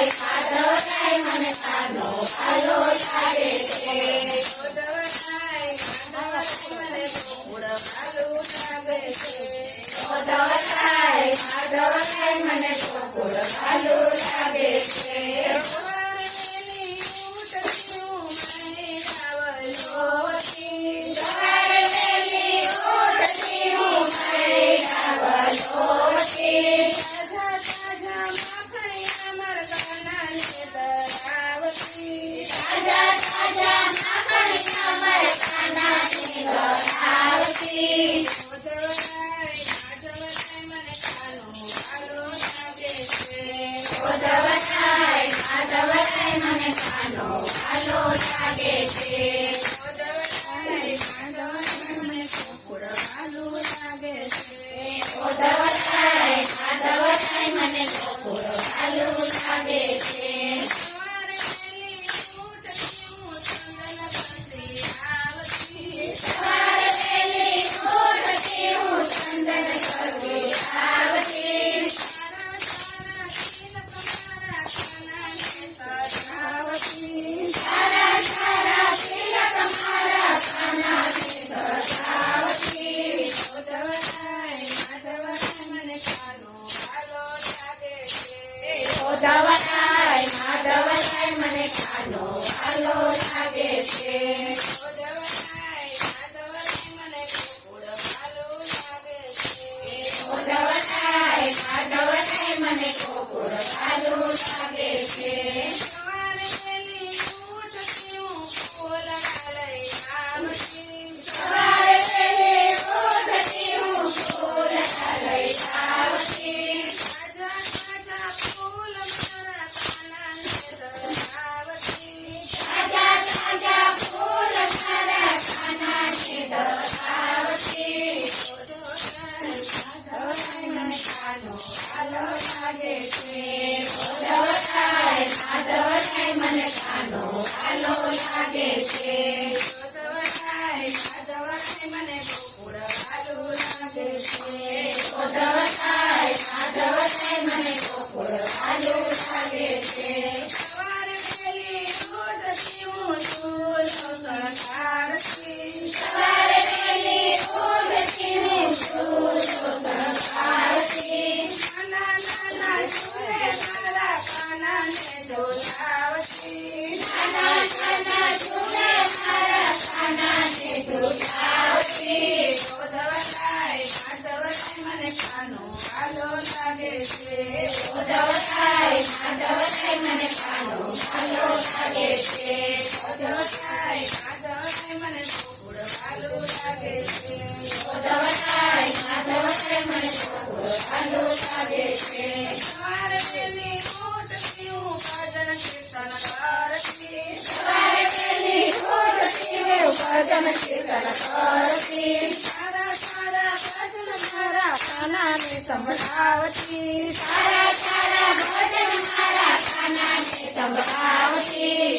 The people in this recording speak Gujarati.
માધવરાય મને કાનો ભાલો લાગે છે માધવરાય મને ગોકુળ ભાલો લાગે છે સવારે વહેલી ઉઠતી હું મૈરાવલોતી તાજા તાજા માખણિયા મરઘાનાની ગળાવતી માધવરાય મને કાનો ભાલો લાગે છે માધવરાય મને ગોકુળ ભાલો લાગે છે સવારે વહેલી ઉઠતી હું ચંદન કરતી આવતી સારા સારા તિલક મારા કાનાથી સજાવતી માધવરાય મને કાનો ભાલો લાગે છે માધવરાય મને ગોકુળ ભાલો લાગે છે સવારે વહેલી ઉઠતી હું ફૂલ લઈ આવતી તાજા તાજા ફૂલ મારા કાનાની દરાવતી મને કાનો ભાલો લાગે છે માધવરાય મને કાનો ભાલો લાગે છે મને ગોકુળ ભાલો લાગે છે માધવરાય મને ગોકુળ ભાલો લાગે છે સવારે વહેલી ઉઠતી હું સૂલો સણકારતી સવારે વહેલી ઉઠતી હું સૂલો સણકારતી નાના નાના ઝૂલે મારા કાનાને ઝુલાવતી નાના નાના ઝૂલે મારા કાનાને ઝુલાવતી માધવરાય મને કાનો ભાલો લાગે છે માધવરાય મને કાનો ભાલો લાગે છે માધવરાય મને ગોકુળ ભાલો લાગે છે માધવરાય મને ગોકુળ ભાલો લાગે છે સવારે વહેલી ઉઠતી હું ભજન કીર્તન કરતી સવારે વહેલી ઉઠતી હું ભજન કીર્તન કરતી સારા સારા ભજન મારા કાનાને સંભળાવતી સારા સારા ભજન મારા કાનાને સંભળાવતી